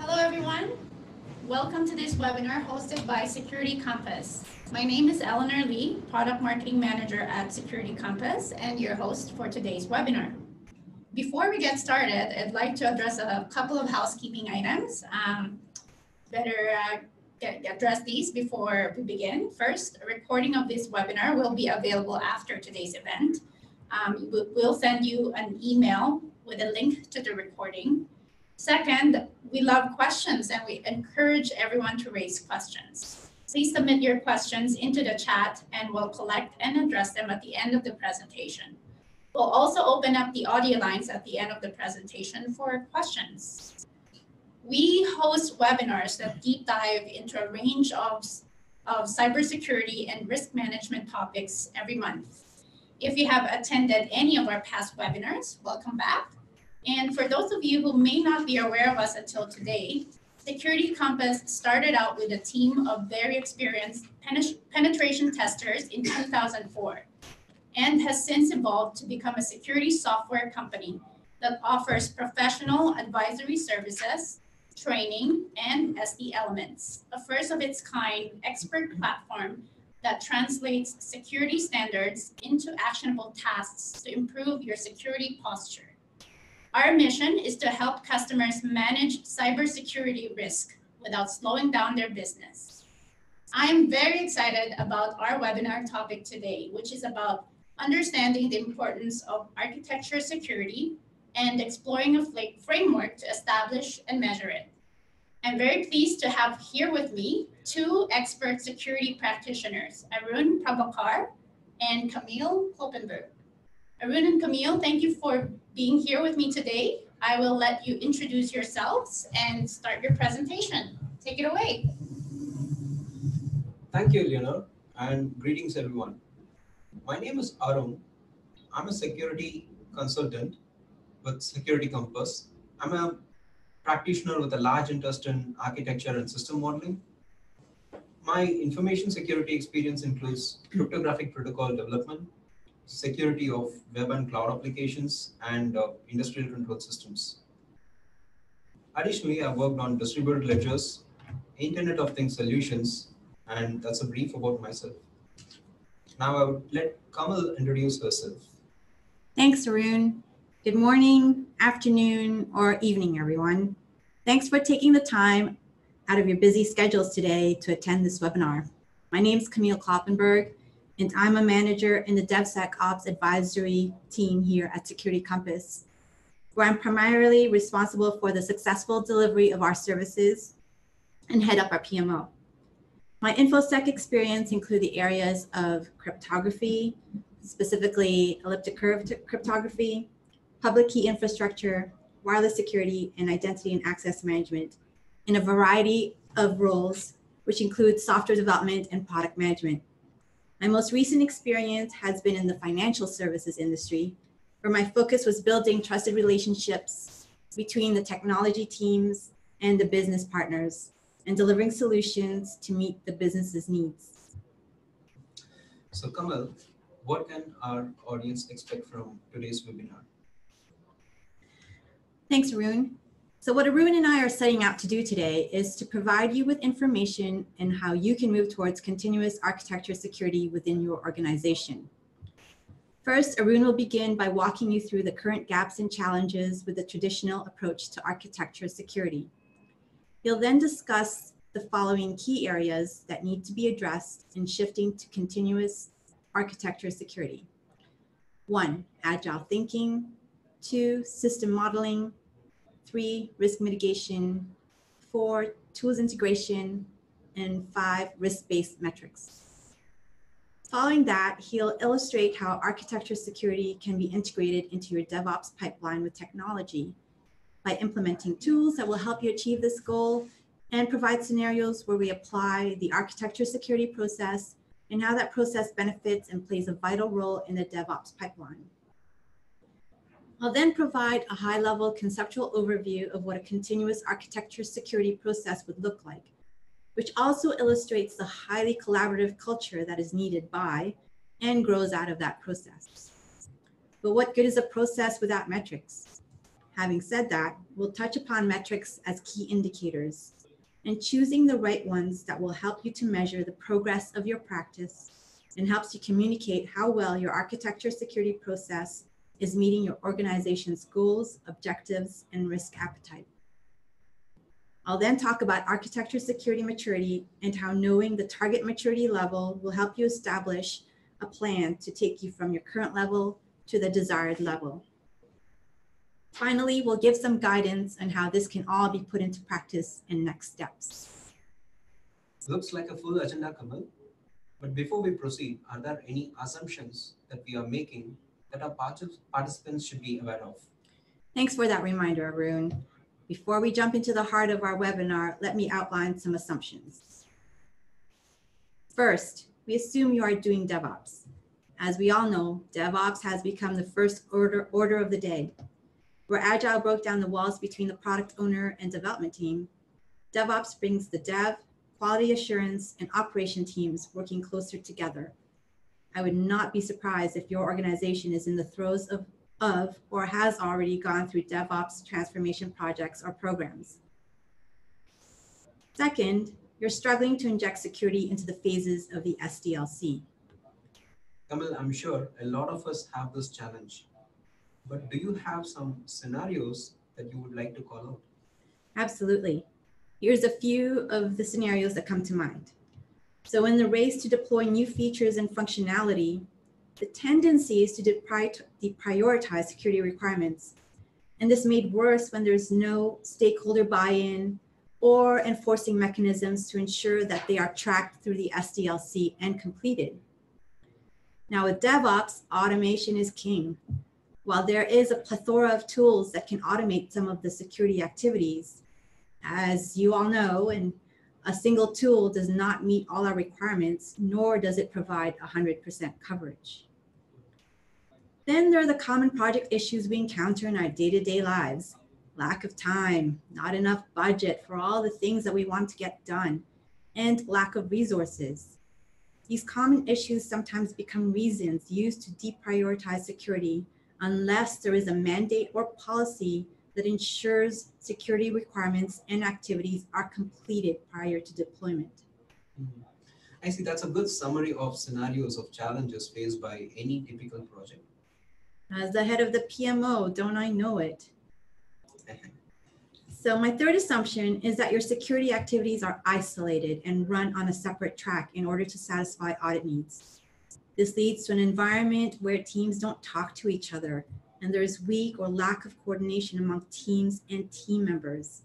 Hello, everyone. Welcome to this webinar hosted by Security Compass. My name is Eleanor Lee, Product Marketing Manager at Security Compass, and your host for today's webinar. Before we get started, I'd like to address a couple of housekeeping items. Address these before we begin. First, a recording of this webinar will be available after today's event. We'll send you an email with a link to the recording. Second, we love questions and we encourage everyone to raise questions. Please submit your questions into the chat and we'll collect and address them at the end of the presentation. We'll also open up the audio lines at the end of the presentation for questions. We host webinars that deep dive into a range of cybersecurity and risk management topics every month. If you have attended any of our past webinars, welcome back. And for those of you who may not be aware of us until today, Security Compass started out with a team of very experienced penetration testers in 2004 and has since evolved to become a security software company that offers professional advisory services, training, and SD Elements, a first of its kind expert platform that translates security standards into actionable tasks to improve your security posture. Our mission is to help customers manage cybersecurity risk without slowing down their business. I am very excited about our webinar topic today, which is about understanding the importance of architecture security and exploring a framework to establish and measure it. I'm very pleased to have here with me two expert security practitioners, Arun Prabhakar and Camille Kloppenberg. Arun and Camille, thank you for being here with me today. I will let you introduce yourselves and start your presentation. Take it away. Thank you, Leonor, and greetings, everyone. My name is Arun. I'm a security consultant with Security Compass. I'm a practitioner with a large interest in architecture and system modeling. My information security experience includes cryptographic protocol development, security of web and cloud applications, and industrial control systems. Additionally, I've worked on distributed ledgers, Internet of Things solutions, and that's a brief about myself. Now I would let Kamal introduce herself. Thanks, Arun. Good morning, afternoon, or evening, everyone. Thanks for taking the time out of your busy schedules today to attend this webinar. My name is Camille Kloppenberg, and I'm a manager in the DevSecOps advisory team here at Security Compass, where I'm primarily responsible for the successful delivery of our services and head up our PMO. My InfoSec experience include the areas of cryptography, specifically elliptic curve cryptography, public key infrastructure, wireless security, and identity and access management in a variety of roles, which include software development and product management. My most recent experience has been in the financial services industry, where my focus was building trusted relationships between the technology teams and the business partners and delivering solutions to meet the business's needs. So Kamal, what can our audience expect from today's webinar? Thanks, Arun. So what Arun and I are setting out to do today is to provide you with information on how you can move towards continuous architecture security within your organization. First, Arun will begin by walking you through the current gaps and challenges with the traditional approach to architecture security. He'll then discuss the following key areas that need to be addressed in shifting to continuous architecture security. 1, agile thinking. 2, system modeling. 3, risk mitigation. 4, tools integration. And 5, risk-based metrics. Following that, he'll illustrate how architecture security can be integrated into your DevOps pipeline with technology by implementing tools that will help you achieve this goal and provide scenarios where we apply the architecture security process and how that process benefits and plays a vital role in the DevOps pipeline. I'll then provide a high-level conceptual overview of what a continuous architecture security process would look like, which also illustrates the highly collaborative culture that is needed by and grows out of that process. But what good is a process without metrics? Having said that, we'll touch upon metrics as key indicators and choosing the right ones that will help you to measure the progress of your practice and helps you communicate how well your architecture security process is meeting your organization's goals, objectives, and risk appetite. I'll then talk about architecture security maturity and how knowing the target maturity level will help you establish a plan to take you from your current level to the desired level. Finally, we'll give some guidance on how this can all be put into practice and next steps. Looks like a full agenda, Kamal. But before we proceed, are there any assumptions that we are making that our participants should be aware of? Thanks for that reminder, Arun. Before we jump into the heart of our webinar, let me outline some assumptions. First, we assume you are doing DevOps. As we all know, DevOps has become the first order of the day. Where Agile broke down the walls between the product owner and development team, DevOps brings the dev, quality assurance, and operation teams working closer together. I would not be surprised if your organization is in the throes of or has already gone through DevOps transformation projects or programs. Second, you're struggling to inject security into the phases of the SDLC. Kamal, I'm sure a lot of us have this challenge. But do you have some scenarios that you would like to call out? Absolutely. Here's a few of the scenarios that come to mind. So in the race to deploy new features and functionality, the tendency is to deprioritize security requirements. And this made worse when there's no stakeholder buy-in or enforcing mechanisms to ensure that they are tracked through the SDLC and completed. Now with DevOps, automation is king. While there is a plethora of tools that can automate some of the security activities, as you all know, and a single tool does not meet all our requirements, nor does it provide 100% coverage. Then there are the common project issues we encounter in our day-to-day lives. Lack of time, not enough budget for all the things that we want to get done, and lack of resources. These common issues sometimes become reasons used to deprioritize security unless there is a mandate or policy that ensures security requirements and activities are completed prior to deployment. I see, that's a good summary of scenarios of challenges faced by any typical project. As the head of the PMO, don't I know it? So my third assumption is that your security activities are isolated and run on a separate track in order to satisfy audit needs. This leads to an environment where teams don't talk to each other and there's weak or lack of coordination among teams and team members.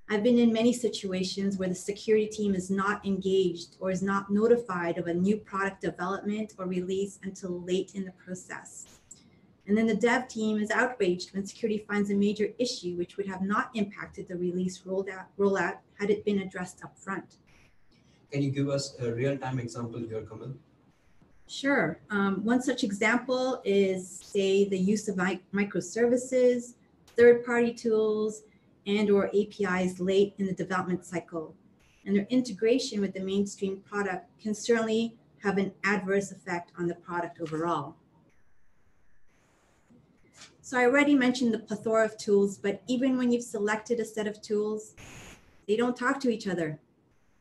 I've been in many situations where the security team is not engaged or is not notified of a new product development or release until late in the process. And then the dev team is outraged when security finds a major issue which would have not impacted the release rollout had it been addressed up front. Can you give us a real-time example here, Kamal? Sure. One such example is, say, the use of microservices, third-party tools, and or APIs late in the development cycle. And their integration with the mainstream product can certainly have an adverse effect on the product overall. So I already mentioned the plethora of tools, but even when you've selected a set of tools, they don't talk to each other.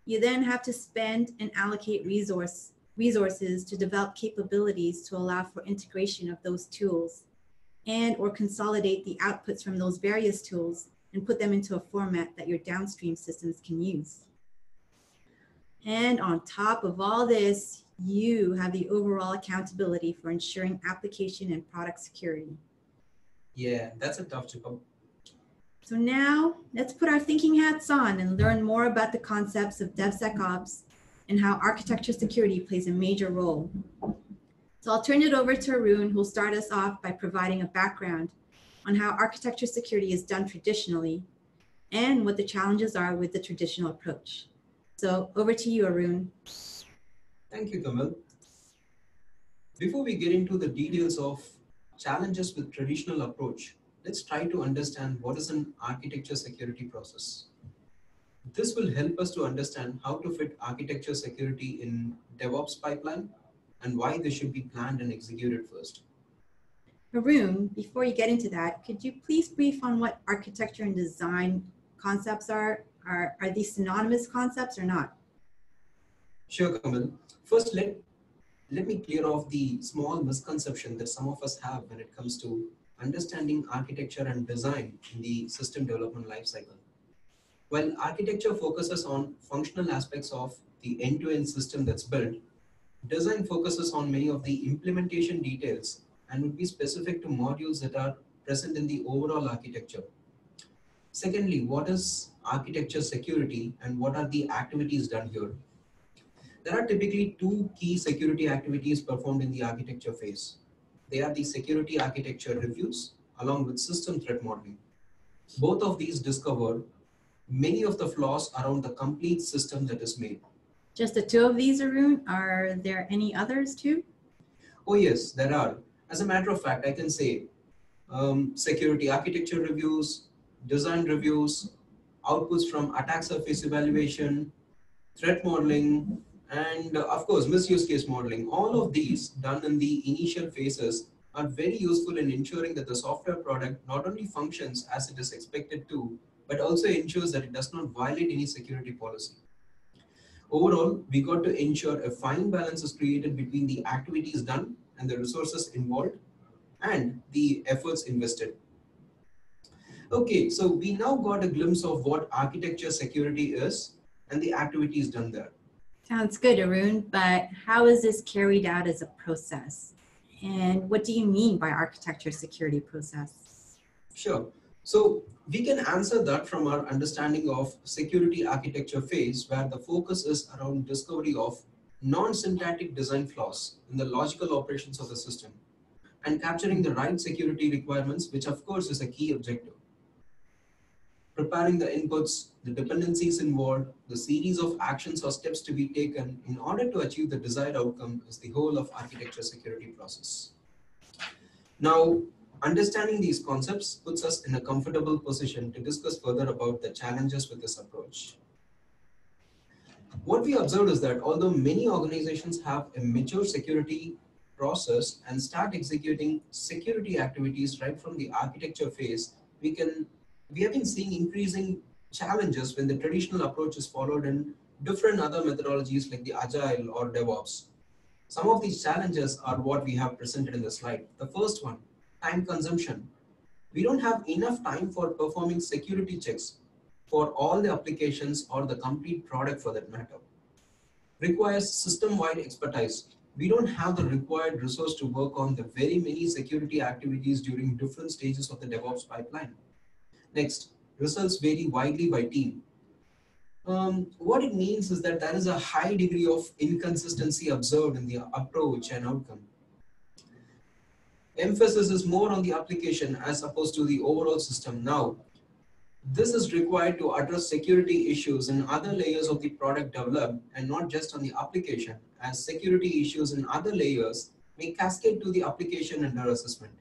You then have to spend and allocate resources to develop capabilities to allow for integration of those tools and or consolidate the outputs from those various tools and put them into a format that your downstream systems can use. And on top of all this, you have the overall accountability for ensuring application and product security. Yeah, that's a tough job. So now let's put our thinking hats on and learn more about the concepts of DevSecOps and how architecture security plays a major role. So I'll turn it over to Arun, who'll start us off by providing a background on how architecture security is done traditionally and what the challenges are with the traditional approach. So over to you, Arun. Thank you, Kamal. Before we get into the details of challenges with traditional approach, let's try to understand what is an architecture security process. This will help us to understand how to fit architecture security in DevOps pipeline and why they should be planned and executed first. Haroon, before you get into that, could you please brief on what architecture and design concepts are? Are these synonymous concepts or not? Sure, Kamal. First, let me clear off the small misconception that some of us have when it comes to understanding architecture and design in the system development lifecycle. While architecture focuses on functional aspects of the end-to-end system that's built, design focuses on many of the implementation details and would be specific to modules that are present in the overall architecture. Secondly, what is architecture security and what are the activities done here? There are typically two key security activities performed in the architecture phase. They are the security architecture reviews along with system threat modeling. Both of these discover many of the flaws around the complete system that is made. Just the two of these, Haroon? Are there any others too? Oh yes, there are. As a matter of fact, I can say security architecture reviews, design reviews, outputs from attack surface evaluation, threat modeling, and of course, misuse case modeling. All of these done in the initial phases are very useful in ensuring that the software product not only functions as it is expected to, but also ensures that it does not violate any security policy. Overall, we got to ensure a fine balance is created between the activities done and the resources involved and the efforts invested. Okay, so we now got a glimpse of what architecture security is and the activities done there. Sounds good, Haroon, but how is this carried out as a process? And what do you mean by architecture security process? Sure. So we can answer that from our understanding of security architecture phase, where the focus is around discovery of non-syntactic design flaws in the logical operations of the system and capturing the right security requirements, which of course is a key objective. Preparing the inputs, the dependencies involved, the series of actions or steps to be taken in order to achieve the desired outcome is the whole of architecture security process. Now, understanding these concepts puts us in a comfortable position to discuss further about the challenges with this approach. What we observed is that although many organizations have a mature security process and start executing security activities right from the architecture phase, we have been seeing increasing challenges when the traditional approach is followed in different other methodologies like the Agile or DevOps. Some of these challenges are what we have presented in the slide. The first one, time consumption. We don't have enough time for performing security checks for all the applications or the complete product for that matter. Requires system-wide expertise. We don't have the required resource to work on the very many security activities during different stages of the DevOps pipeline. Next, results vary widely by team. What it means is that there is a high degree of inconsistency observed in the approach and outcome. Emphasis is more on the application as opposed to the overall system. Now, this is required to address security issues in other layers of the product developed and not just on the application, as security issues in other layers may cascade to the application under assessment.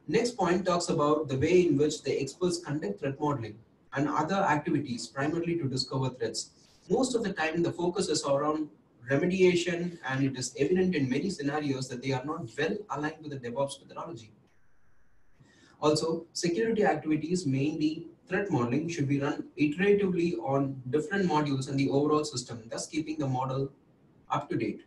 Next point talks about the way in which the experts conduct threat modeling and other activities primarily to discover threats. Most of the time, the focus is around remediation, and it is evident in many scenarios that they are not well aligned with the DevOps methodology. Also, security activities, mainly threat modeling, should be run iteratively on different modules in the overall system, thus keeping the model up to date.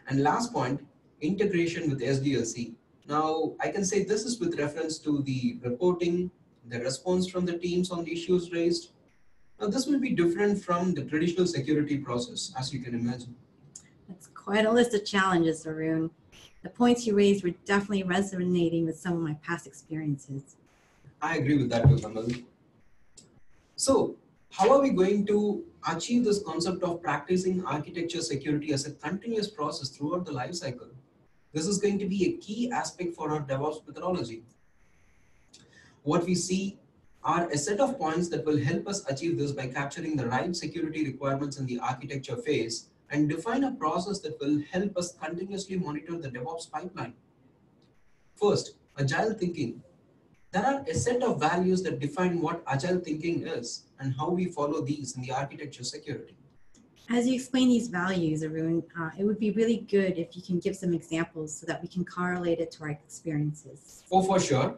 And last point, integration with SDLC. Now, I can say this is with reference to the reporting, the response from the teams on the issues raised. Now, this will be different from the traditional security process, as you can imagine. That's quite a list of challenges, Haroon. The points you raised were definitely resonating with some of my past experiences. I agree with that too, Kamal. So, how are we going to achieve this concept of practicing architecture security as a continuous process throughout the life cycle? This is going to be a key aspect for our DevOps methodology. What we see are a set of points that will help us achieve this by capturing the right security requirements in the architecture phase and define a process that will help us continuously monitor the DevOps pipeline. First, agile thinking. There are a set of values that define what agile thinking is and how we follow these in the architecture security. As you explain these values, Arun, it would be really good if you can give some examples so that we can correlate it to our experiences. Oh, for sure.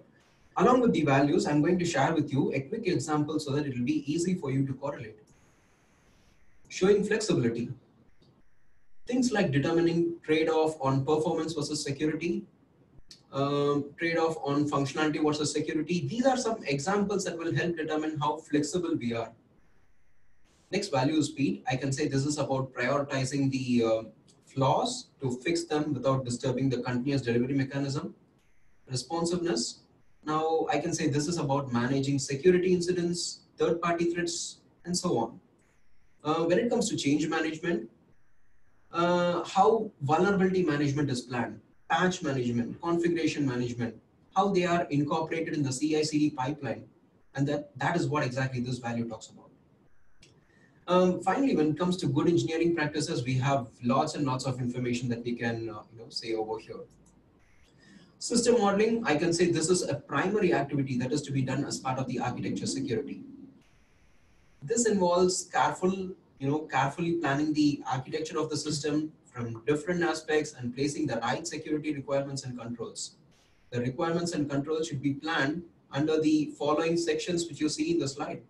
Along with the values, I'm going to share with you a quick example so that it will be easy for you to correlate. Showing flexibility. Things like determining trade-off on performance versus security, trade-off on functionality versus security. These are some examples that will help determine how flexible we are. Next, value is speed. I can say this is about prioritizing the flaws to fix them without disturbing the continuous delivery mechanism. Responsiveness. Now, I can say this is about managing security incidents, third-party threats, and so on. When it comes to change management, how vulnerability management is planned, patch management, configuration management, how they are incorporated in the CI/CD pipeline, and that is what exactly this value talks about. Finally, when it comes to good engineering practices, we have lots and lots of information that we can say over here. System modeling, I can say this is a primary activity that is to be done as part of the architecture security. This involves carefully planning the architecture of the system from different aspects and placing the right security requirements and controls. The requirements and controls should be planned under the following sections which you see in the slide.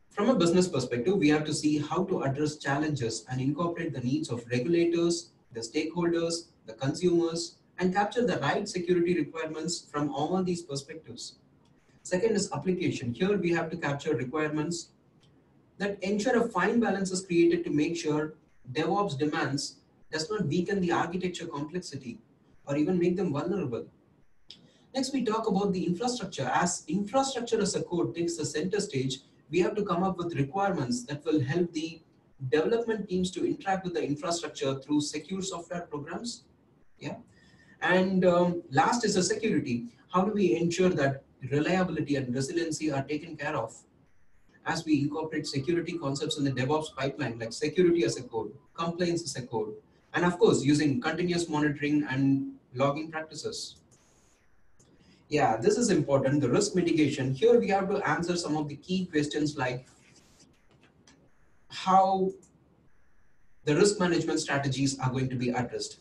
From a business perspective, we have to see how to address challenges and incorporate the needs of regulators, the stakeholders, the consumers, and capture the right security requirements from all these perspectives. Second is application. Here we have to capture requirements that ensure a fine balance is created to make sure DevOps demands does not weaken the architecture complexity or even make them vulnerable. Next, we talk about the infrastructure. As infrastructure as a code takes the center stage, we have to come up with requirements that will help the development teams to interact with the infrastructure through secure software programs. Yeah. And last is the security. How do we ensure that reliability and resiliency are taken care of as we incorporate security concepts in the DevOps pipeline, like security as a code, compliance as a code, and of course, using continuous monitoring and logging practices. Yeah, this is important. The risk mitigation. Here we have to answer some of the key questions like how the risk management strategies are going to be addressed.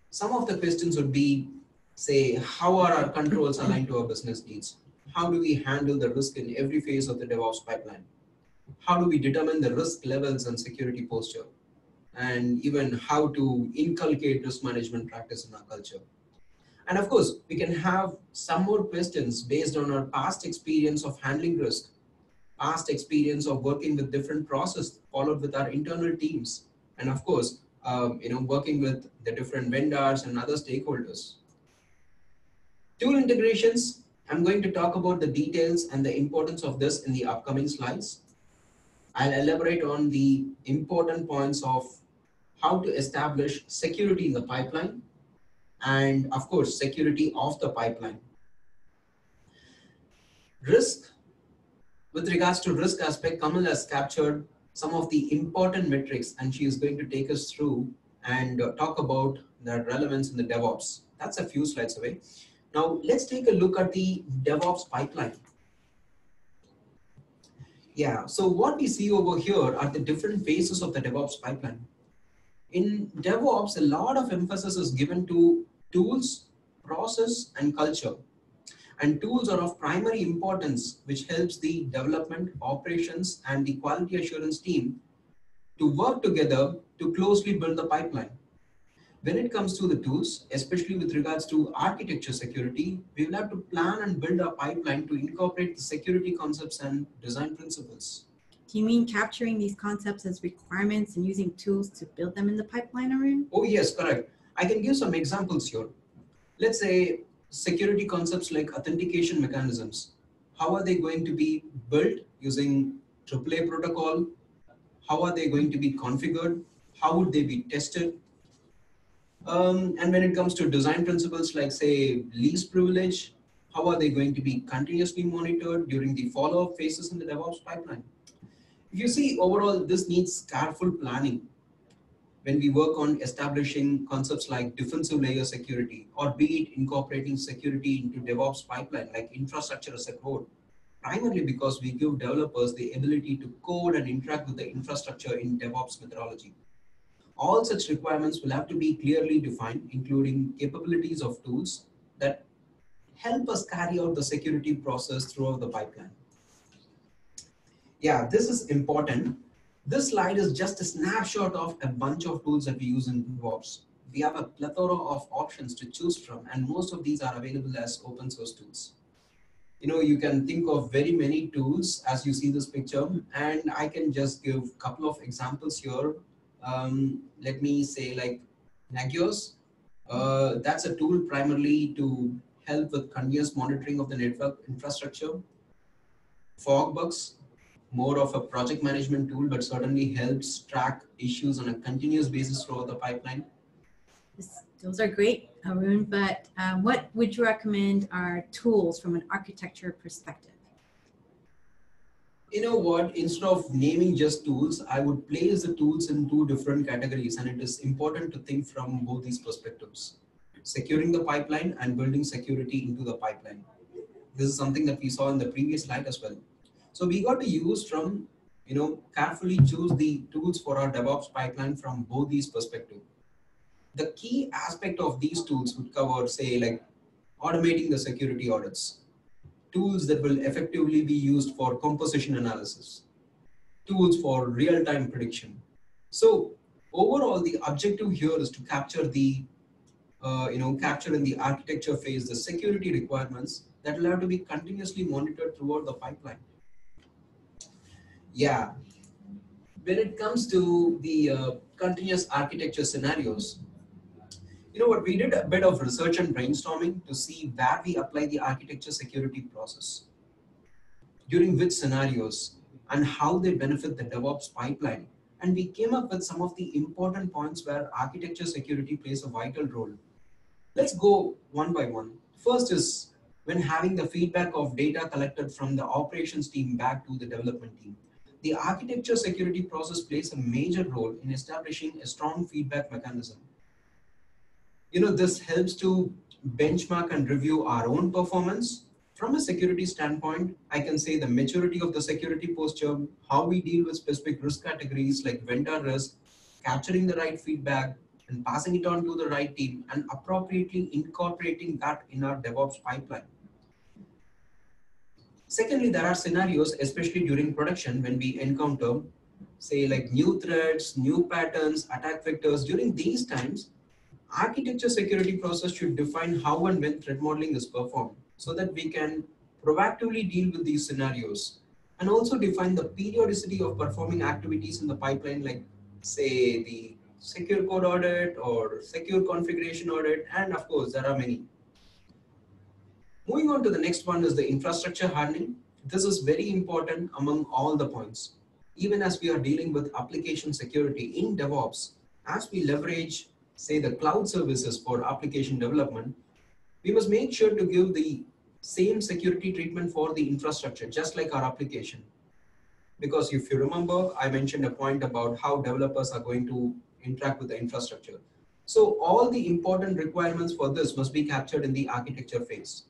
Some of the questions would be, say, how are our controls aligned to our business needs? How do we handle the risk in every phase of the DevOps pipeline? How do we determine the risk levels and security posture? And even how to inculcate risk management practice in our culture. And of course, we can have some more questions based on our past experience of handling risk, past experience of working with different processes followed with our internal teams, and of course, working with the different vendors and other stakeholders. Tool integrations, I'm going to talk about the details and the importance of this in the upcoming slides. I'll elaborate on the important points of how to establish security in the pipeline and of course, security of the pipeline. Risk, with regards to risk aspect, Kamal has captured some of the important metrics and she is going to take us through and talk about the relevance in the DevOps. That's a few slides away. Now let's take a look at the DevOps pipeline. Yeah, so what we see over here are the different phases of the DevOps pipeline. In DevOps, a lot of emphasis is given to tools, process, and culture. And tools are of primary importance, which helps the development, operations, and the quality assurance team to work together to closely build the pipeline. When it comes to the tools, especially with regards to architecture security, we will have to plan and build a pipeline to incorporate the security concepts and design principles. Do you mean capturing these concepts as requirements and using tools to build them in the pipeline, Arun? Oh yes, correct. I can give some examples here. Let's say security concepts like authentication mechanisms. How are they going to be built using AAA protocol? How are they going to be configured? How would they be tested? And when it comes to design principles like, say, least privilege, how are they going to be continuously monitored during the follow-up phases in the DevOps pipeline? If you see, overall, this needs careful planning when we work on establishing concepts like defensive layer security, or be it incorporating security into DevOps pipeline, like infrastructure as a code. primarily because we give developers the ability to code and interact with the infrastructure in DevOps methodology. All such requirements will have to be clearly defined, including capabilities of tools that help us carry out the security process throughout the pipeline. Yeah, this is important. This slide is just a snapshot of a bunch of tools that we use in DevOps. We have a plethora of options to choose from, and most of these are available as open source tools. You can think of very many tools as you see this picture, and I can just give a couple of examples here. Let me say like Nagios. That's a tool primarily to help with continuous monitoring of the network infrastructure. Fogbugs, more of a project management tool, but certainly helps track issues on a continuous basis throughout the pipeline. Those are great, Arun, but what would you recommend are tools from an architecture perspective? You know what, instead of naming just tools, I would place the tools in two different categories, and it is important to think from both these perspectives: securing the pipeline and building security into the pipeline. This is something that we saw in the previous slide as well. So we got to use from, carefully choose the tools for our DevOps pipeline from both these perspectives. The key aspect of these tools would cover, say, like automating the security audits, tools that will effectively be used for composition analysis, tools for real-time prediction. So overall, the objective here is to capture the, capture in the architecture phase the security requirements that will have to be continuously monitored throughout the pipeline. Yeah, when it comes to the continuous architecture scenarios, you know what, we did a bit of research and brainstorming to see where we apply the architecture security process, during which scenarios, and how they benefit the DevOps pipeline. And we came up with some of the important points where architecture security plays a vital role. Let's go one by one. First is when having the feedback of data collected from the operations team back to the development team. The architecture security process plays a major role in establishing a strong feedback mechanism. This helps to benchmark and review our own performance. From a security standpoint, I can say the maturity of the security posture, how we deal with specific risk categories like vendor risk, capturing the right feedback and passing it on to the right team, and appropriately incorporating that in our DevOps pipeline. Secondly, there are scenarios, especially during production, when we encounter, say, like new threats, new patterns, attack vectors. During these times, architecture security process should define how and when threat modeling is performed so that we can proactively deal with these scenarios, and also define the periodicity of performing activities in the pipeline, like say the secure code audit or secure configuration audit, and of course there are many. Moving on to the next one is the infrastructure hardening. This is very important among all the points. Even as we are dealing with application security in DevOps, as we leverage, say, the cloud services for application development, we must make sure to give the same security treatment for the infrastructure, just like our application. Because if you remember, I mentioned a point about how developers are going to interact with the infrastructure. So all the important requirements for this must be captured in the architecture phase.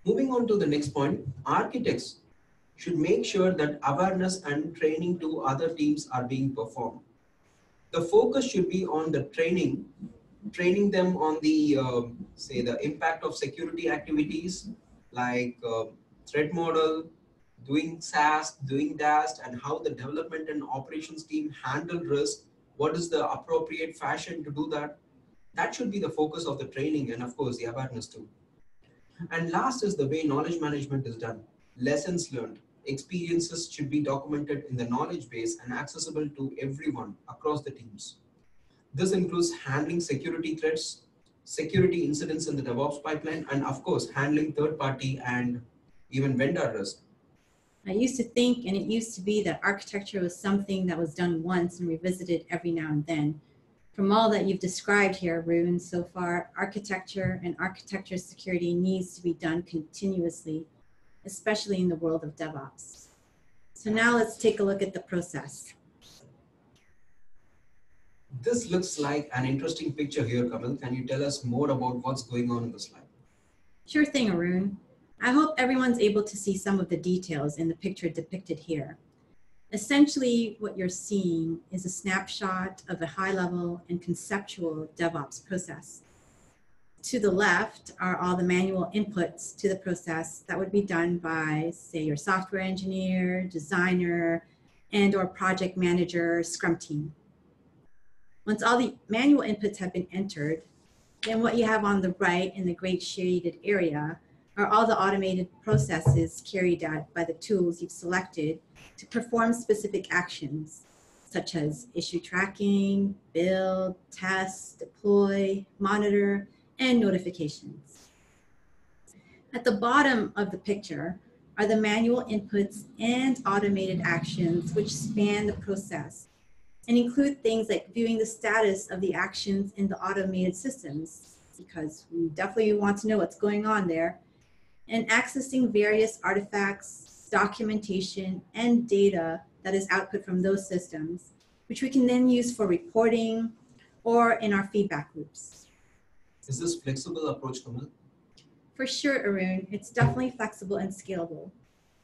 Moving on to the next point, architects should make sure that awareness and training to other teams are being performed. The focus should be on the training them on the, say, the impact of security activities like threat model, doing SAST, doing DAST, and how the development and operations team handle risk. What is the appropriate fashion to do that? That should be the focus of the training, and of course the awareness too. And last is the way knowledge management is done. Lessons learned, experiences should be documented in the knowledge base and accessible to everyone across the teams. This includes handling security threats, security incidents in the DevOps pipeline, and of course, handling third-party and even vendor risk. I used to think, and it used to be, that architecture was something that was done once and revisited every now and then. From all that you've described here, Arun, so far, architecture and architecture security needs to be done continuously, especially in the world of DevOps. So now let's take a look at the process. This looks like an interesting picture here, Kamal. Can you tell us more about what's going on in the slide? Sure thing, Arun. I hope everyone's able to see some of the details in the picture depicted here. Essentially, what you're seeing is a snapshot of a high-level and conceptual DevOps process. To the left are all the manual inputs to the process that would be done by, say, your software engineer, designer, and/or project manager, Scrum team. Once all the manual inputs have been entered, then what you have on the right in the gray shaded area are all the automated processes carried out by the tools you've selected to perform specific actions, such as issue tracking, build, test, deploy, monitor, and notifications. At the bottom of the picture are the manual inputs and automated actions which span the process and include things like viewing the status of the actions in the automated systems, because we definitely want to know what's going on there, and accessing various artifacts, documentation, and data that is output from those systems, which we can then use for reporting or in our feedback loops. Is this flexible approach, Kamal? For sure, Arun, it's definitely flexible and scalable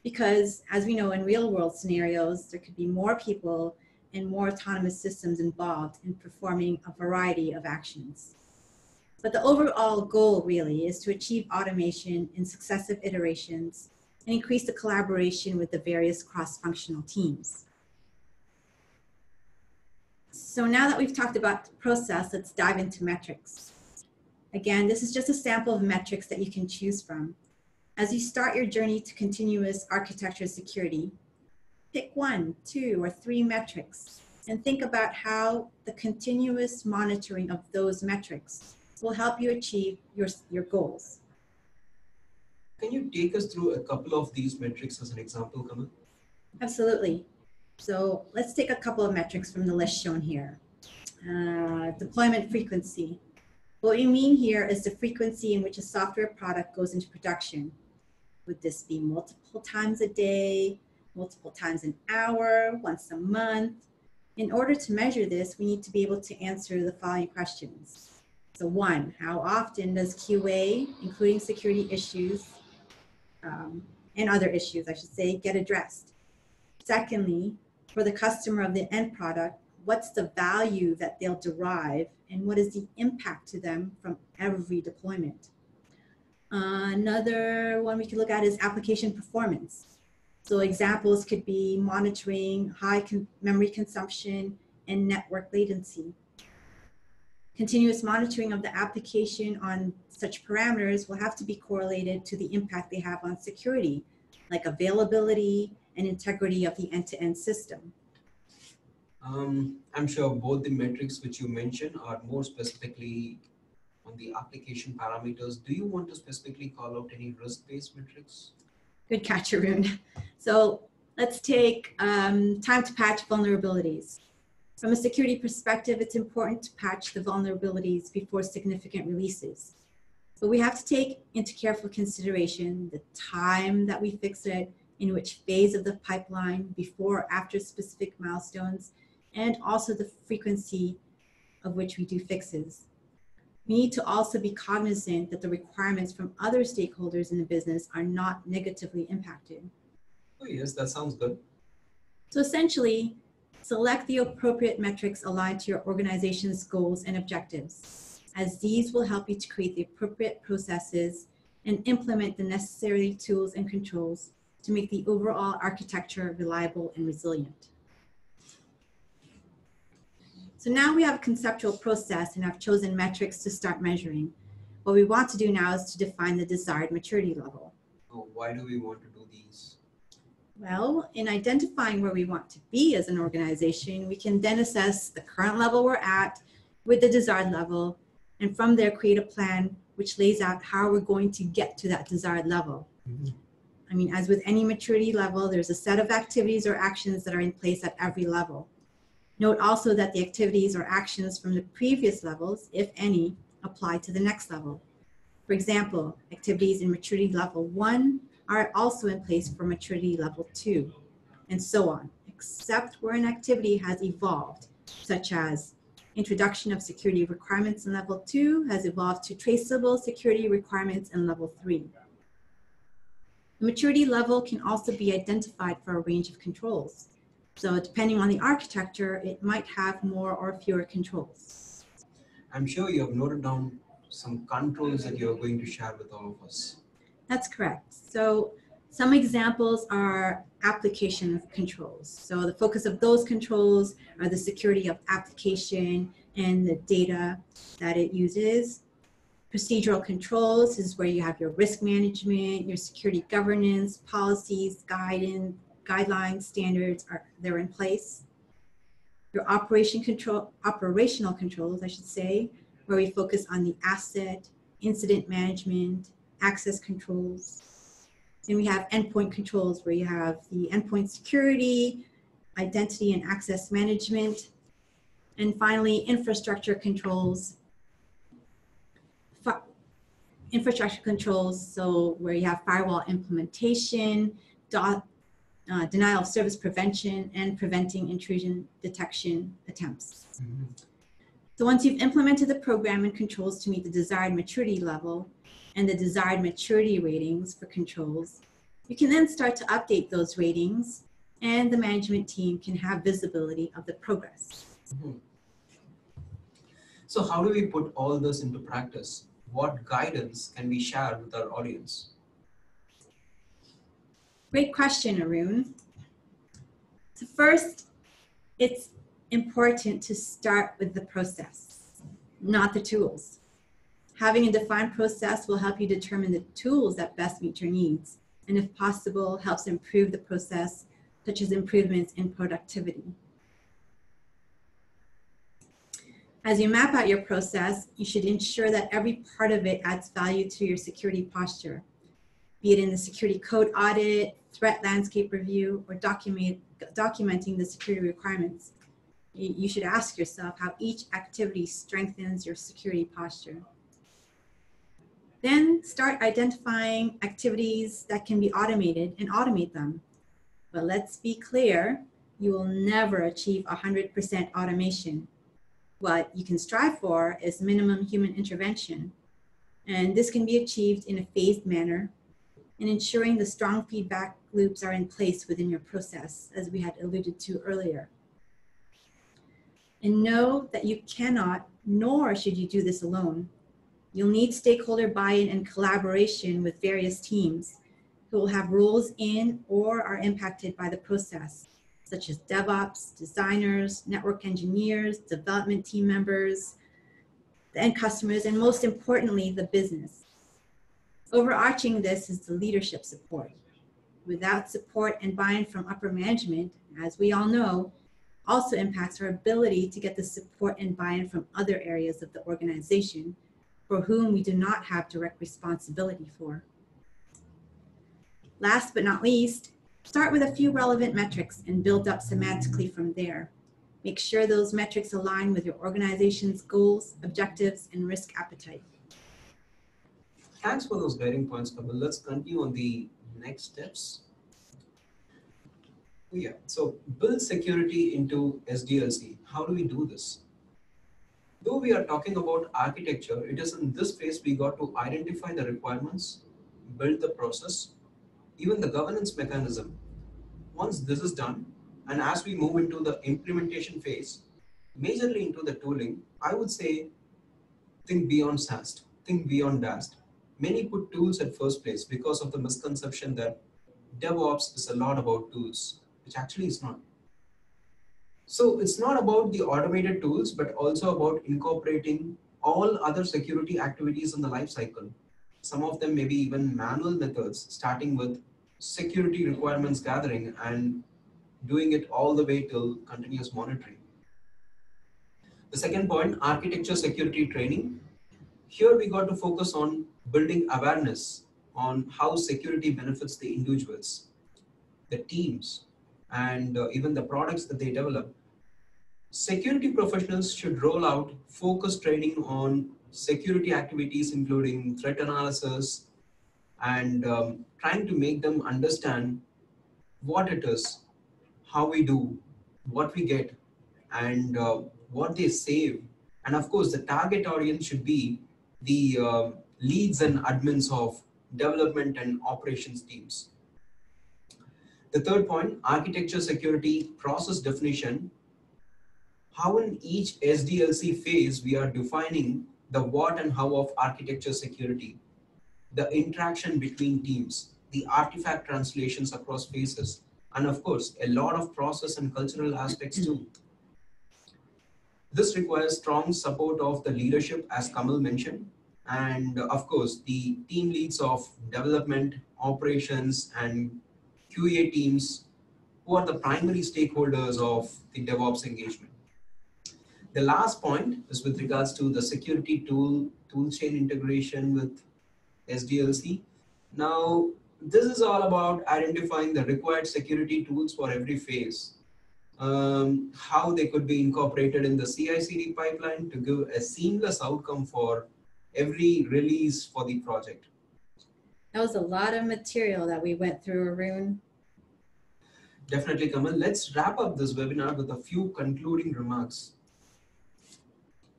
because, as we know, in real world scenarios, there could be more people and more autonomous systems involved in performing a variety of actions. But the overall goal really is to achieve automation in successive iterations and increase the collaboration with the various cross-functional teams. So now that we've talked about the process, let's dive into metrics. Again, this is just a sample of metrics that you can choose from. As you start your journey to continuous architecture security, pick 1, 2, or 3 metrics and think about how the continuous monitoring of those metrics will help you achieve your goals. Can you take us through a couple of these metrics as an example, Kamal? Absolutely. So let's take a couple of metrics from the list shown here. Deployment frequency. What we mean here is the frequency in which a software product goes into production. Would this be multiple times a day, multiple times an hour, once a month? In order to measure this, we need to be able to answer the following questions. So 1, how often does QA, including security issues, and other issues, I should say, get addressed? Secondly, for the customer of the end product, what's the value that they'll derive and what is the impact to them from every deployment? Another one we could look at is application performance. So examples could be monitoring high memory consumption and network latency. Continuous monitoring of the application on such parameters will have to be correlated to the impact they have on security, like availability and integrity of the end-to-end system. I'm sure both the metrics which you mentioned are more specifically on the application parameters. Do you want to specifically call out any risk-based metrics? Good catch, Arun. So let's take time to patch vulnerabilities. From a security perspective, it's important to patch the vulnerabilities before significant releases. But we have to take into careful consideration the time that we fix it, in which phase of the pipeline, before or after specific milestones, and also the frequency of which we do fixes. We need to also be cognizant that the requirements from other stakeholders in the business are not negatively impacted. Oh yes, that sounds good. So essentially, select the appropriate metrics aligned to your organization's goals and objectives, as these will help you to create the appropriate processes and implement the necessary tools and controls to make the overall architecture reliable and resilient. So now we have a conceptual process and have chosen metrics to start measuring. What we want to do now is to define the desired maturity level. Oh, why do we want to do these? Well, in identifying where we want to be as an organization, we can then assess the current level we're at with the desired level, and from there create a plan which lays out how we're going to get to that desired level. I mean, as with any maturity level, there's a set of activities or actions that are in place at every level. Note also that the activities or actions from the previous levels, if any, apply to the next level. For example, activities in maturity level 1 are also in place for maturity level 2, and so on, except where an activity has evolved, such as introduction of security requirements in level 2 has evolved to traceable security requirements in level 3. The maturity level can also be identified for a range of controls. So depending on the architecture, it might have more or fewer controls. I'm sure you have noted down some controls that you're going to share with all of us. That's correct. So some examples are application controls. So the focus of those controls are the security of application and the data that it uses. Procedural controls is where you have your risk management, your security governance, policies, guidelines, standards they're in place. Your operational controls, I should say, where we focus on the asset, incident management, access controls. And we have endpoint controls where you have the endpoint security, identity and access management, and finally infrastructure controls. Infrastructure controls, so where you have firewall implementation, denial of service prevention, and preventing intrusion detection attempts. Mm-hmm. So once you've implemented the program and controls to meet the desired maturity level and the desired maturity ratings for controls, you can then start to update those ratings and the management team can have visibility of the progress. Mm-hmm. So how do we put all this into practice? What guidance can we share with our audience? Great question, Arun. So first, it's important to start with the process, not the tools. Having a defined process will help you determine the tools that best meet your needs, and if possible, helps improve the process, such as improvements in productivity. As you map out your process, you should ensure that every part of it adds value to your security posture, be it in the security code audit, threat landscape review, or documenting the security requirements. You should ask yourself how each activity strengthens your security posture. Then start identifying activities that can be automated and automate them. But let's be clear, you will never achieve 100% automation. What you can strive for is minimum human intervention. And this can be achieved in a phased manner and ensuring the strong feedback loops are in place within your process, as we had alluded to earlier. And know that you cannot, nor should you do this alone. You'll need stakeholder buy-in and collaboration with various teams who will have roles in or are impacted by the process, such as DevOps, designers, network engineers, development team members, the end customers, and most importantly, the business. Overarching this is the leadership support. Without support and buy-in from upper management, as we all know, also impacts our ability to get the support and buy-in from other areas of the organization for whom we do not have direct responsibility for. Last but not least, start with a few relevant metrics and build up semantically from there. Make sure those metrics align with your organization's goals, objectives, and risk appetite. Thanks for those guiding points, Kapil. Let's continue on the next steps. Yeah, so build security into SDLC. How do we do this? Though we are talking about architecture, it is in this phase we got to identify the requirements, build the process, even the governance mechanism. Once this is done, and as we move into the implementation phase, majorly into the tooling, I would say think beyond SAST, think beyond DAST. Many put tools at first place because of the misconception that DevOps is a lot about tools, which actually is not. So it's not about the automated tools, but also about incorporating all other security activities in the life cycle. Some of them may be even manual methods, starting with security requirements gathering and doing it all the way till continuous monitoring. The second point, architecture security training. Here we got to focus on building awareness on how security benefits the individuals, the teams, and even the products that they develop. Security professionals should roll out focused training on security activities, including threat analysis, and trying to make them understand what it is, how we do, what we get, and what they save. And of course, the target audience should be the leads and admins of development and operations teams. The third point, architecture security process definition. How in each SDLC phase we are defining the what and how of architecture security, the interaction between teams, the artifact translations across phases, and of course, a lot of process and cultural aspects too. This requires strong support of the leadership, as Kamal mentioned, and of course, the team leads of development, operations, and QA teams who are the primary stakeholders of the DevOps engagement. The last point is with regards to the security toolchain integration with SDLC. Now, this is all about identifying the required security tools for every phase, how they could be incorporated in the CI/CD pipeline to give a seamless outcome for every release for the project. That was a lot of material that we went through, Arun. Definitely, Kamal. Let's wrap up this webinar with a few concluding remarks.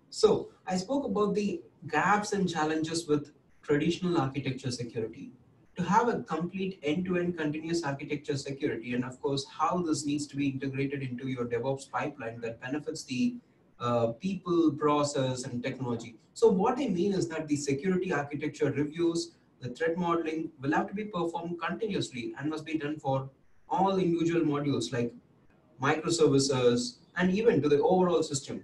So, I spoke about the gaps and challenges with traditional architecture security. To have a complete end-to-end continuous architecture security, and of course, how this needs to be integrated into your DevOps pipeline that benefits the people, process, and technology. So what I mean is that the security architecture reviews, the threat modeling will have to be performed continuously and must be done for all individual modules like microservices and even to the overall system.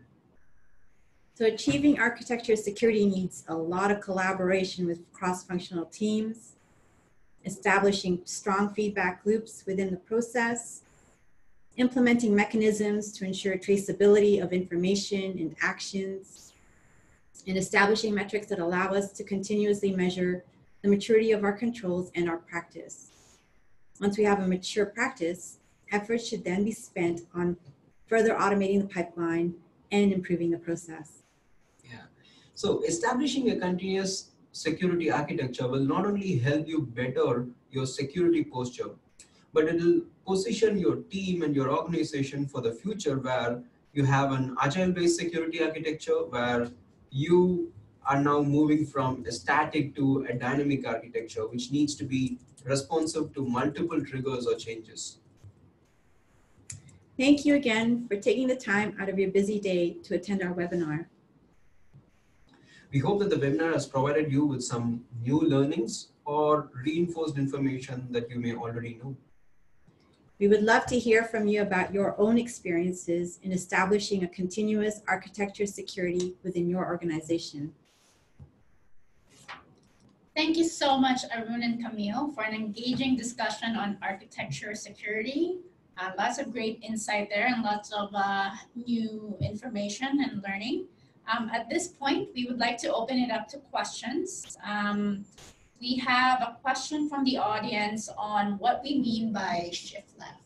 So achieving architecture security needs a lot of collaboration with cross-functional teams, establishing strong feedback loops within the process, implementing mechanisms to ensure traceability of information and actions, and establishing metrics that allow us to continuously measure the maturity of our controls and our practice. Once we have a mature practice, efforts should then be spent on further automating the pipeline and improving the process. Yeah. So establishing a continuous security architecture will not only help you better your security posture, but it will position your team and your organization for the future where you have an agile-based security architecture where you are now moving from a static to a dynamic architecture, which needs to be responsive to multiple triggers or changes. Thank you again for taking the time out of your busy day to attend our webinar. We hope that the webinar has provided you with some new learnings or reinforced information that you may already know. We would love to hear from you about your own experiences in establishing a continuous architecture security within your organization. Thank you so much, Arun and Camille, for an engaging discussion on architecture security. Lots of great insight there and lots of new information and learning. At this point, we would like to open it up to questions. We have a question from the audience on what we mean by shift left.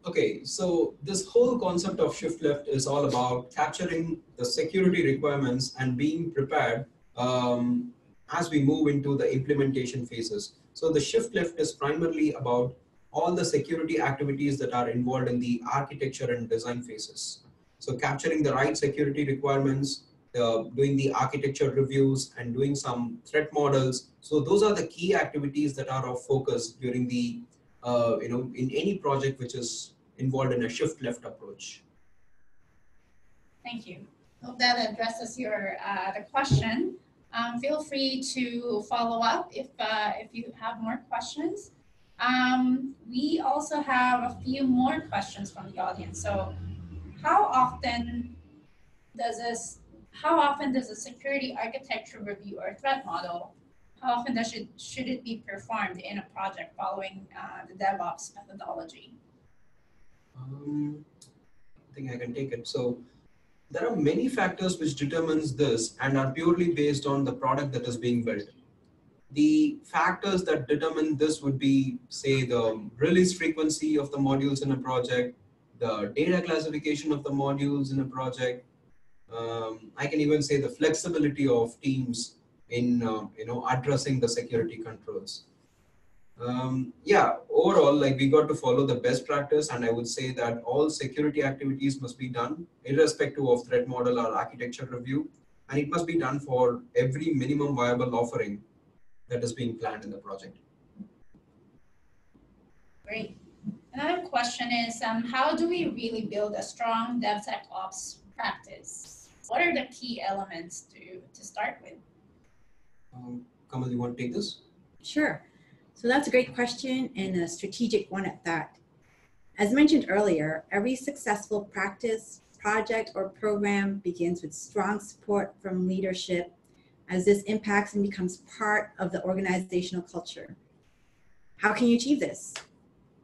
Okay, so this whole concept of shift left is all about capturing the security requirements and being prepared as we move into the implementation phases. So the shift left is primarily about all the security activities that are involved in the architecture and design phases. So capturing the right security requirements, doing the architecture reviews and doing some threat models. So those are the key activities that are of focus during the, in any project which is involved in a shift left approach. Thank you. Hope that addresses your the question. Feel free to follow up if you have more questions. We also have a few more questions from the audience. So how often does a security architecture review or threat model, how often should it be performed in a project following the DevOps methodology? I think I can take it. So there are many factors which determines this and are purely based on the product that is being built. The factors that determine this would be, say, the release frequency of the modules in a project, the data classification of the modules in a project. I can even say the flexibility of teams in addressing the security controls. Yeah, overall, like we got to follow the best practice, and I would say that all security activities must be done irrespective of threat model or architecture review. And it must be done for every minimum viable offering that is being planned in the project. Great. Another question is, how do we really build a strong DevSecOps practice? What are the key elements to start with? Kamal, you want to take this? Sure. So that's a great question and a strategic one at that. As mentioned earlier, every successful practice, project, or program begins with strong support from leadership, as this impacts and becomes part of the organizational culture. How can you achieve this?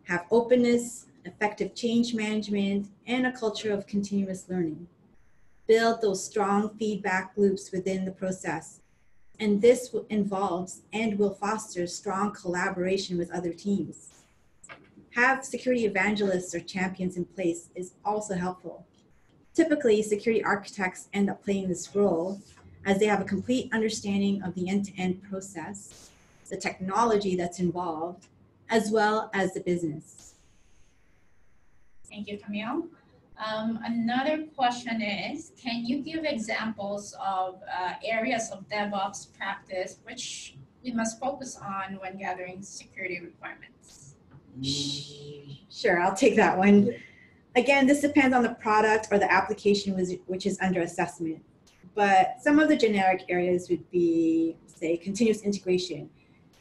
Have openness, effective change management, and a culture of continuous learning. Build those strong feedback loops within the process. And this involves and will foster strong collaboration with other teams. Have security evangelists or champions in place is also helpful. Typically, security architects end up playing this role as they have a complete understanding of the end-to-end process, the technology that's involved, as well as the business. Thank you, Camille. Another question is, can you give examples of areas of DevOps practice which we must focus on when gathering security requirements? Sure, I'll take that one. Again, this depends on the product or the application which is under assessment. But some of the generic areas would be, say, continuous integration,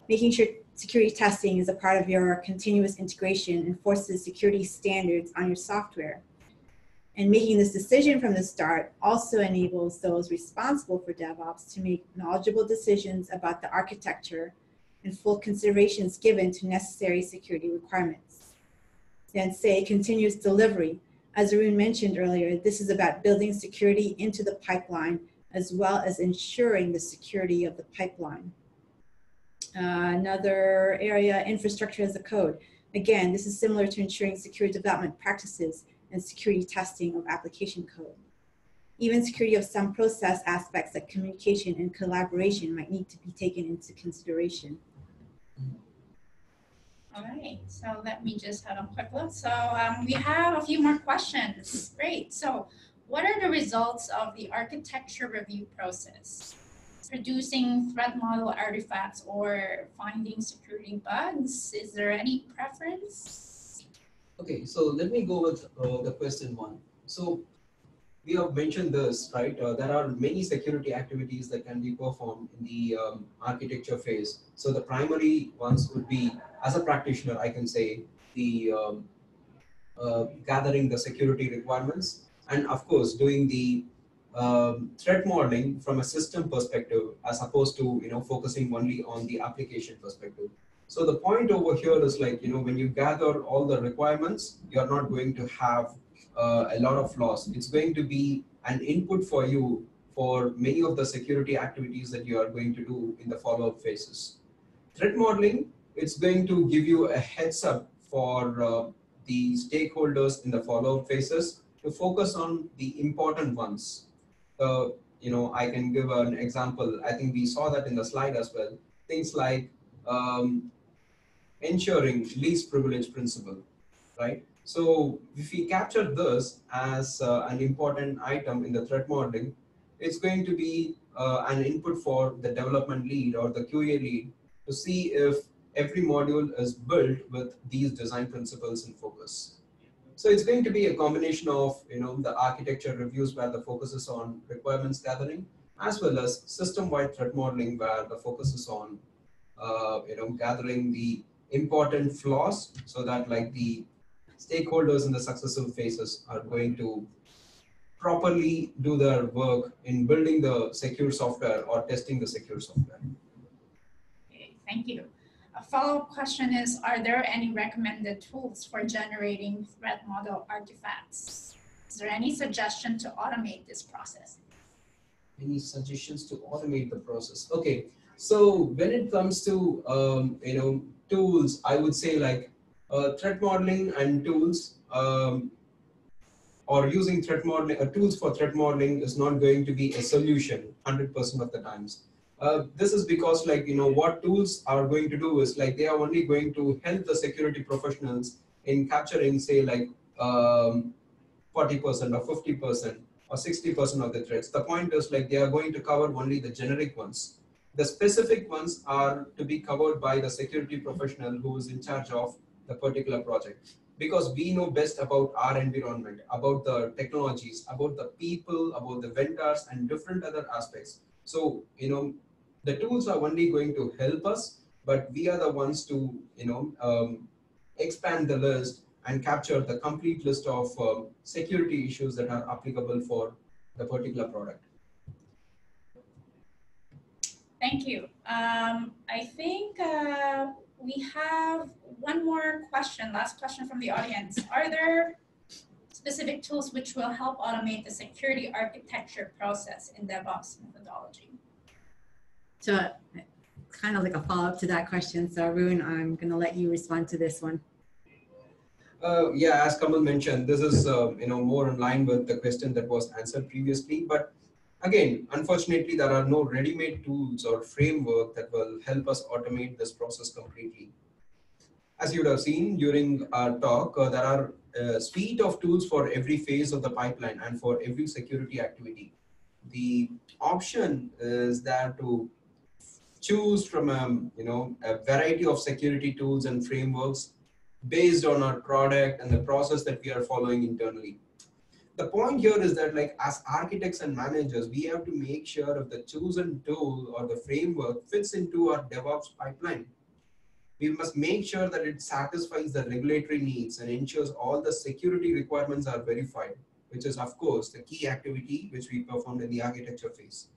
making sure security testing is a part of your continuous integration and forces security standards on your software. And making this decision from the start also enables those responsible for DevOps to make knowledgeable decisions about the architecture and full considerations given to necessary security requirements. Then say continuous delivery. As Arun mentioned earlier, this is about building security into the pipeline as well as ensuring the security of the pipeline. Another area, infrastructure as a code. Again, this is similar to ensuring security development practices and security testing of application code. Even security of some process aspects like communication and collaboration might need to be taken into consideration. All right, so let me just have a quick look. So we have a few more questions. Great. So what are the results of the architecture review process? Producing threat model artifacts or finding security bugs? Is there any preference? Okay, so let me go with the question one. So we have mentioned this, right? There are many security activities that can be performed in the architecture phase. So the primary ones would be, as a practitioner, I can say, the gathering the security requirements, and of course, doing the threat modeling from a system perspective, as opposed to focusing only on the application perspective. So the point over here is like, when you gather all the requirements, you're not going to have a lot of loss. It's going to be an input for you for many of the security activities that you are going to do in the follow-up phases. Threat modeling, it's going to give you a heads up for the stakeholders in the follow-up phases to focus on the important ones. I can give an example. I think we saw that in the slide as well. Things like ensuring least privilege principle, right? So if we capture this as an important item in the threat modeling, it's going to be an input for the development lead or the QA lead to see if every module is built with these design principles in focus. So it's going to be a combination of the architecture reviews where the focus is on requirements gathering, as well as system-wide threat modeling where the focus is on gathering the important flaws so that like the stakeholders in the successive phases are going to properly do their work in building the secure software or testing the secure software. Okay, thank you. A follow-up question is, are there any recommended tools for generating threat model artifacts? Is there any suggestion to automate this process? Any suggestions to automate the process? Okay, so when it comes to tools, I would say like threat modeling and tools, or using threat modeling tools for threat modeling is not going to be a solution 100% of the times. This is because what tools are going to do is like they are only going to help the security professionals in capturing say like 40% or 50% or 60% of the threats. The point is like they are going to cover only the generic ones. The specific ones are to be covered by the security professional who is in charge of the particular project. Because we know best about our environment, about the technologies, about the people, about the vendors, and different other aspects. So, the tools are only going to help us, but we are the ones to, expand the list and capture the complete list of security issues that are applicable for the particular product. Thank you. I think we have one more question, last question from the audience. Are there specific tools which will help automate the security architecture process in DevOps methodology? So kind of like a follow-up to that question. So Arun, I'm going to let you respond to this one. Yeah, as Kamal mentioned, this is more in line with the question that was answered previously. But again, unfortunately, there are no ready-made tools or framework that will help us automate this process completely. As you would have seen during our talk, there are a suite of tools for every phase of the pipeline and for every security activity. The option is there to choose from a variety of security tools and frameworks based on our product and the process that we are following internally. The point here is that, like, as architects and managers, we have to make sure if the chosen tool or the framework fits into our DevOps pipeline. We must make sure that it satisfies the regulatory needs and ensures all the security requirements are verified, which is, of course, the key activity which we performed in the architecture phase.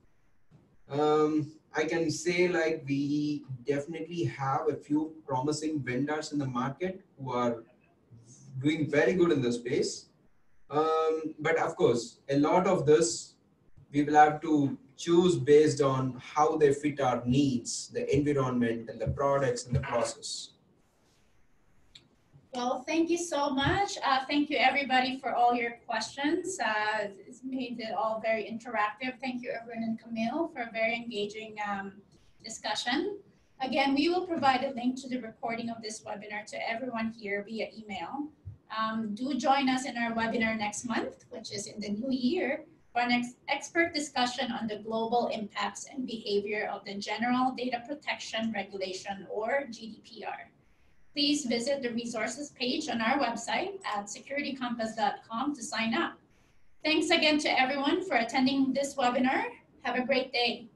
I can say, like, we definitely have a few promising vendors in the market who are doing very good in this space. But of course, a lot of this we will have to choose based on how they fit our needs, the environment, and the products and the process. Well, thank you so much. Thank you, everybody, for all your questions. It's made it all very interactive. Thank you, Arun and Camille, for a very engaging discussion. Again, we will provide a link to the recording of this webinar to everyone here via email. Do join us in our webinar next month, which is in the new year, for an expert discussion on the global impacts and behavior of the General Data Protection Regulation, or GDPR. Please visit the resources page on our website at securitycompass.com to sign up. Thanks again to everyone for attending this webinar. Have a great day.